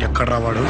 ఎక్కడ రావాడు?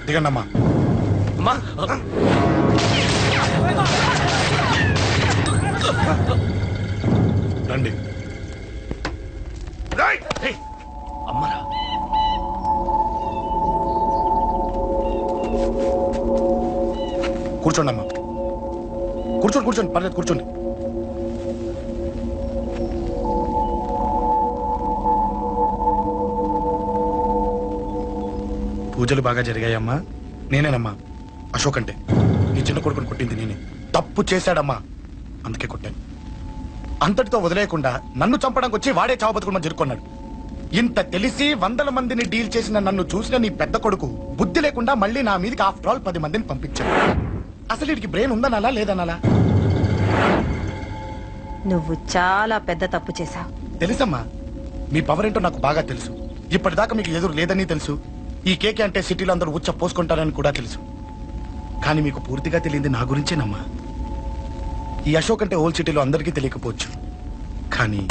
దిగండమ్మా. రండి. అమ్మరా కూర్చోండి అమ్మా. కూర్చోండి కూర్చోండి, పర్లేదు కూర్చోండి. పూజలు బాగా జరిగాయమ్మా? నేనేనమ్మా అశోక్ అంటే. నీ చిన్న కొడుకుని కొట్టింది నేనే. తప్పు చేశాడమ్మా, అందుకే కొట్టాను. అంతటితో వదిలేయకుండా నన్ను చంపడానికి వచ్చి వాడే చావు బతుకుని జరుపుకున్నాడు. ఇంత తెలిసి 100 మందిని డీల్ చేసిన నన్ను చూసిన నీ పెద్ద కొడుకు బుద్ధి లేకుండా మళ్ళీ నా మీదకి ఆఫ్టర్ ఆల్ 10 మందిని పంపించాడు. అసలు వీడికి బ్రెయిన్ ఉందనాలా లేదనాలా? నువ్వు చాలా పెద్ద తప్పు చేశావు. తెలుసమ్మా, మీ పవర్ ఏంటో నాకు బాగా తెలుసు. ఇప్పటిదాకా మీకు ఎదురు లేదని తెలుసు. ఈ కేకే అంటే సిటీలో అందరూ ఉచ్చ పోసుకుంటారని కూడా తెలుసు. కానీ మీకు పూర్తిగా తెలియంది నా గురించేనమ్మా. ఈ అశోక్ అంటే ఓల్డ్ సిటీలో అందరికీ తెలియకపోవచ్చు, కానీ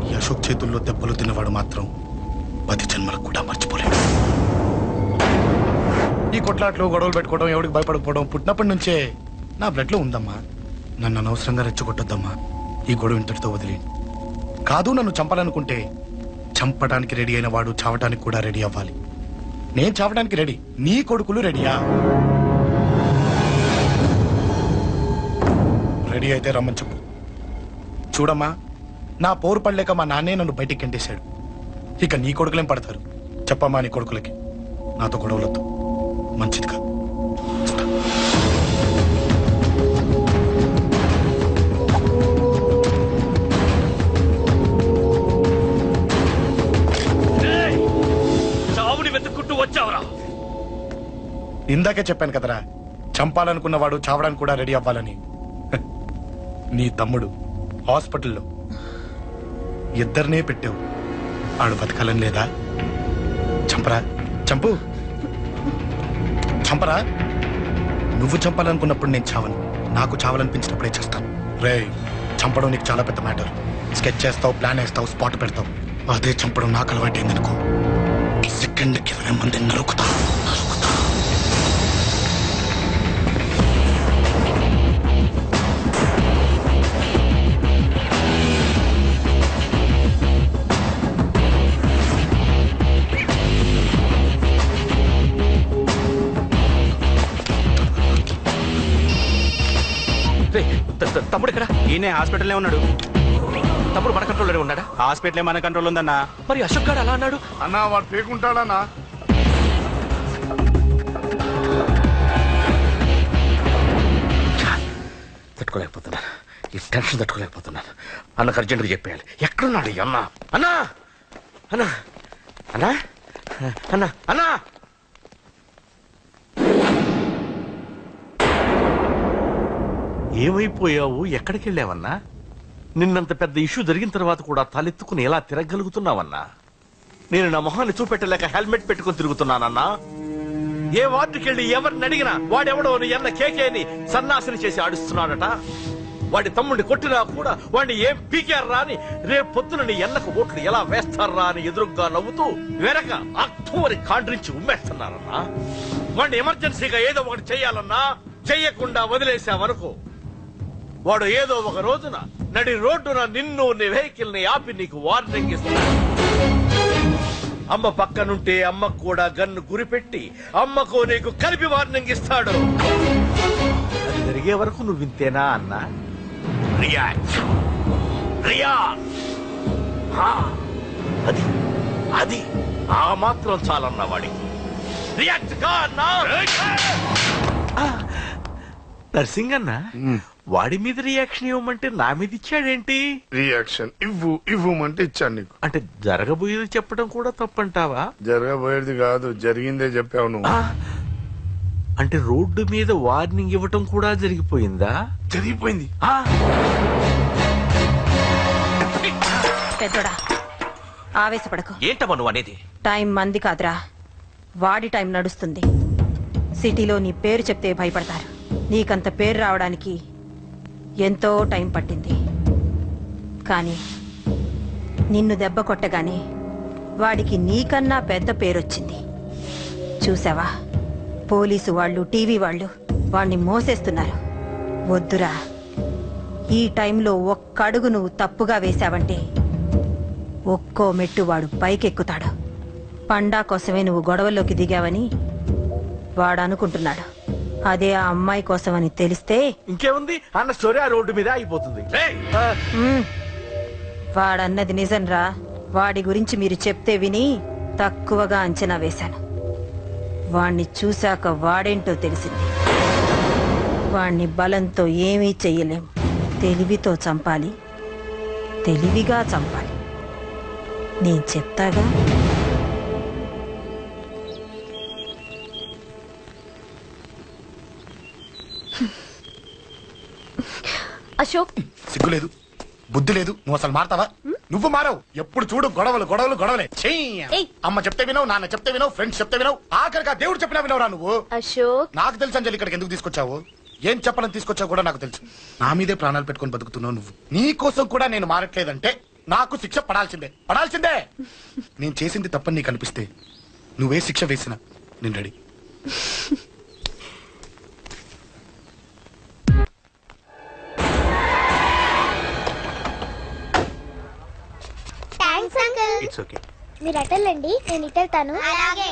ఈ అశోక్ చేతుల్లో దెబ్బలు తిన్నవాడు మాత్రం 10 జన్మలకు కూడా మర్చిపోలేడు. ఈ కొట్లాట్లు గొడవలు పెట్టుకోవడం, ఎవరికి భయపడకపోవడం పుట్టినప్పటి నుంచే నా బ్లడ్ లో ఉందమ్మా. నన్ను అనవసరంగా రెచ్చగొట్టొద్దమ్మా. ఈ గొడవ ఇంతటితో వదిలి. కాదు, నన్ను చంపాలనుకుంటే చంపడానికి రెడీ అయిన వాడు చావటానికి కూడా రెడీ అవ్వాలి. నేను చావడానికి రెడీ, నీ కొడుకులు రెడీయా? రెడీ అయితే రమ్మని చెప్పు. చూడమ్మా, నా పోరు పడలేక మా నాన్నే నన్ను బయటికి గెంటేశాడు. ఇక నీ కొడుకులేం పడతారు? చెప్పమ్మా నీ కొడుకులకి నాతో గొడవలొద్దు, మంచిదిగా. ఇందాకే చెప్పాను కదరా, చంపాలనుకున్నవాడు చావడానికి కూడా రెడీ అవ్వాలని. నీ తమ్ముడు హాస్పిటల్లో ఇద్దరినే పెట్టావు, ఆడు బతకాలని లేదా? చంపరా, చంపు, చంపరా. నువ్వు చంపాలనుకున్నప్పుడు నేను చావను, నాకు చావాలనిపించినప్పుడే చేస్తాను. రే, చంపడం నీకు చాలా పెద్ద మ్యాటర్. స్కెచ్ చేస్తావు, ప్లాన్ వేస్తావు, స్పాట్ పెడతావు. అదే చంపడం నాకు అలవాటైందనుకో, సెకండ్కి 20 మందిని నరుకుతా. తమ్ముడు ఇక్కడ? ఈయనే హాస్పిటల్లో ఉన్నాడు. తమ్ముడు మన కంట్రోల్లోనే ఉన్నాడా? హాస్పిటలే మన కంట్రోల్ ఉందన్నా. మరి అశోక్ గారు అలా అన్నాడు? అన్నా వాడు పేకుంటాడన్నా. తట్టుకోలేకపోతున్నాను, ఈ టెన్షన్ తట్టుకోలేకపోతున్నాను. అన్నకు అర్జెంట్గా చెప్పేయాలి. ఎక్కడున్నాడు అన్న? అన్నా, అన్నా, అన్నా అన్నా అన్నా ఏమైపోయావు? ఎక్కడికి వెళ్ళావన్నా? నిన్నంత పెద్ద ఇష్యూ జరిగిన తర్వాత కూడా తలెత్తుకుని ఎలా తిరగలుగుతున్నావన్నా? నేను నా మొహాన్ని చూపెట్టలేక హెల్మెట్ పెట్టుకుని తిరుగుతున్నానన్నా. ఏ వార్డుకి వెళ్ళి ఎవరిని అడిగినా వాడెవడో నీ ఎన్న కేకేని సన్నాసిని చేసి ఆడిస్తున్నాడట. వాడి తమ్ముడిని కొట్టినా కూడా వాడిని ఏం పీకారా అని రేపు పొద్దున నీ ఎన్నకు ఓట్లు ఎలా వేస్తారా అని ఎదురుగ్గా నవ్వుతూ వెనక అక్టోబరి కాండ్రించి ఉమ్మేస్తున్నారన్నా. వాడిని ఎమర్జెన్సీగా ఏదో ఒకటి చెయ్యాలన్నా చెయ్యకుండా వదిలేసావనుకో, వాడు ఏదో ఒక రోజున నడి రోడ్డున నిన్ను నీ వెహికల్ ని ఆపి నీకు వార్నింగ్ ఇస్తాడు. అమ్మ పక్కనుంటే అమ్మకు కూడా గన్ను గురిపెట్టి అమ్మకు నీకు కలిపి వార్నింగ్ ఇస్తాడు. అది జరిగే వరకు నువ్వు వింతేనా అన్నా? రియాక్ట్ అది అది ఆ మాత్రం చాలన్నా వాడికి. రియాక్ట్ కా అన్నా. నర్సింగ్ అన్నా, వాడి మీద రియాక్షన్ ఇవ్వమంటే నా మీద ఇచ్చాడేంటి? రియాక్షన్ ఇవ్వమంటే ఇచ్చాను నీకు. అంటే జరగబోయేది చెప్పడం కూడా తప్పంటావా? జరగబోయేది కాదు, జరిగిందే చెప్పావు నువ్వు. అంటే రోడ్డు మీద వార్నింగ్ ఇవ్వటం కూడా జరిగిపోయిందా? జరిగిపోయింది. పెద్దోడా ఆవేశపడకు. ఏంటమ్మా నువ్వు అనేది? టైం మంది కాదురా, వాడి టైం నడుస్తుంది. సిటీలో నీ పేరు చెప్తే భయపడతారు. నీకంత పేరు రావడానికి ఎంతో టైం పట్టింది. కానీ నిన్ను దెబ్బ కొట్టగానే వాడికి నీకన్నా పెద్ద పేరొచ్చింది. చూసావా, పోలీసు వాళ్ళు టీవీ వాళ్ళు వాణ్ణి మోసేస్తున్నారు. వద్దురా, ఈ టైంలో ఒక్కడుగు నువ్వు తప్పుగా వేశావంటే ఒక్కో మెట్టు వాడు పైకెక్కుతాడు. పండా కోసమే నువ్వు గొడవల్లోకి దిగావని వాడు అనుకుంటున్నాడు. అదే ఆ అమ్మాయి కోసమని తెలిస్తే ఇంకేముంది అన్న స్టోరీ ఆ రోడ్డు మీద అయిపోతుంది. వాడన్నది నిజంరా. వాడి గురించి మీరు చెప్తే విని తక్కువగా అంచనా వేశాను. వాణ్ణి చూశాక వాడేంటో తెలిసింది. వాణ్ణి బలంతో ఏమీ చెయ్యలేం. తెలివితో చంపాలి, తెలివిగా చంపాలి. నేను చెప్తాగా. అశోక్, సిగ్గులేదు, బుద్ధి లేదు. నువ్వు అసలు మారతావా? నువ్వు మారవు. ఎప్పుడు చూడు గొడవలు గొడవలు గొడవలే. ఏయ్. అమ్మ చెప్తే వినవు, నాన్న చెప్తే వినవు, ఫ్రెండ్స్ చెప్తే వినవు, ఆఖరిగా దేవుడు చెప్పినా వినవురా నువ్వు. అశోక్, నాకు తెలుసు అంజలి ఇక్కడికి ఎందుకు తీసుకొచ్చావు, ఏం చెప్పాలని తీసుకొచ్చావు కూడా నాకు తెలుసు. నా మీదే ప్రాణాలు పెట్టుకొని బతుకుతున్నావు నువ్వు. నీ కోసం కూడా నేను మారట్లేదంటే నాకు శిక్ష పడాల్సిందే, పడాల్సిందే. నేను చేసింది తప్పని నీకు అనిపిస్తే నువ్వే శిక్ష వేసినా నేను ready. Thanks uncle. It's okay. మీరు అటెళ్ళండి, నేను ఇటెళ్తాను. అలాగే.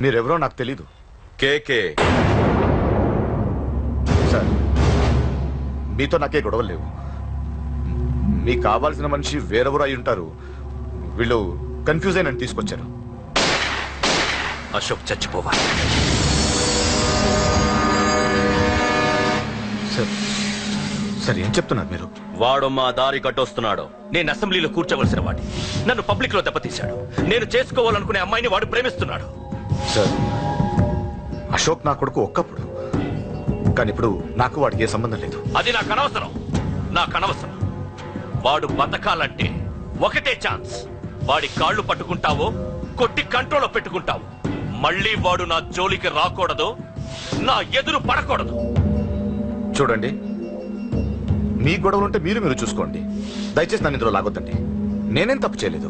మీరెవరో నాకు తెలీదు. కేకే సార్, మీతో నాకే గొడవలు లేవు. మీకు కావాల్సిన మనిషి వేరెవరో అయి ఉంటారు. వీళ్ళు కన్ఫ్యూజ్ అయినని తీసుకొచ్చారు. అశోక్ చచ్చిపోవాలి. సార్ సార్ ఏం చెప్తున్నారు మీరు? వాడు మా దారి కట్టొస్తున్నాడు. నేను అసెంబ్లీలో కూర్చోవలసిన వాడి నన్ను పబ్లిక్ లో దెబ్బతీశాడు. నేను చేసుకోవాలనుకునే అమ్మాయిని వాడు ప్రేమిస్తున్నాడు. సార్, అశోక్ నా కొడుకు ఒక్కప్పుడు, కానీ ఇప్పుడు నాకు వాడికి ఏ సంబంధం లేదు. అది నాకు అనవసరం, నాకు అనవసరం. వాడు బతకాలంటే ఒకటే ఛాన్స్. వాడి కాళ్ళు పట్టుకుంటావో కొట్టి కంట్రోల్లో పెట్టుకుంటావు. మళ్ళీ వాడు నా జోలికి రాకూడదు, నా ఎదురు పడకూడదు. చూడండి, మీ గొడవలుంటే మీరు చూసుకోండి. దయచేసి నన్ను ఇందులో లాగొద్దండి. నేనేం తప్పు చేయలేదు.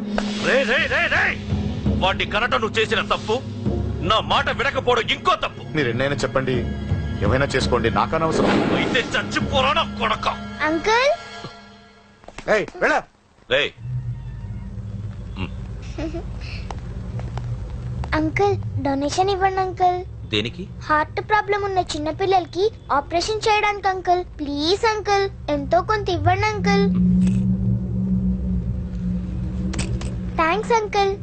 వాడిని కనట నువ్వు చేసిన తప్పు, నా మాట వినకపోవడం ఇంకో తప్పు. మీరు ఎన్నైనా చెప్పండి, ఏమైనా చేసుకోండి, నాకు అనవసరం. అయితే చచ్చిపోరా కొడక. అంకుల్, అంకుల్ డొనేషన్ ఇవ్వండి అంకుల్. దేనికి? హార్ట్ ప్రాబ్లం ఉన్న చిన్న పిల్లలకి ఆపరేషన్ చేయడానికి అంకుల్. ప్లీజ్ అంకుల్, ఎంతో కొంత ఇవ్వండి అంకుల్. Thanks uncle.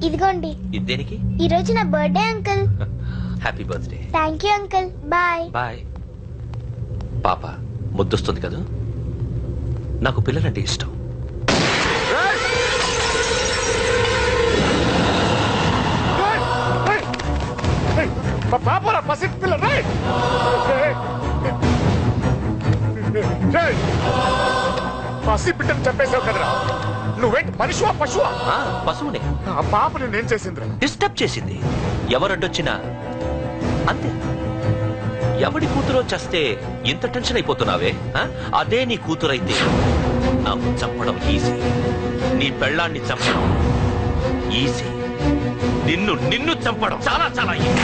ఇదిగోండి. ఇది దేనికి? ఈ రోజు నా birthday uncle. Happy birthday. Thank you uncle. Bye. Bye. పాప ముద్దొస్తుంది కదా, నాకు పిల్లలంటే ఇష్టం. పాపరా పసి పిల్ల పసి బిడ్డను చంపేశావు కదరా. నువ్వేంటి మనిషివా పశువా? పశువునే. ఆ పాప నేనేం చేసిందిరా? డిస్టర్బ్ చేసింది. ఎవరడ్డొచ్చినా అంతే. ఎవడి కూతురో చస్తే ఇంత టెన్షన్ అయిపోతున్నావే? అదే నీ కూతురైతే నాకు చంపడం ఈజీ. నీ పెళ్ళాన్ని చంపడం ఈజీ. నిన్ను చంపడం చాలా చాలా ఈజీ.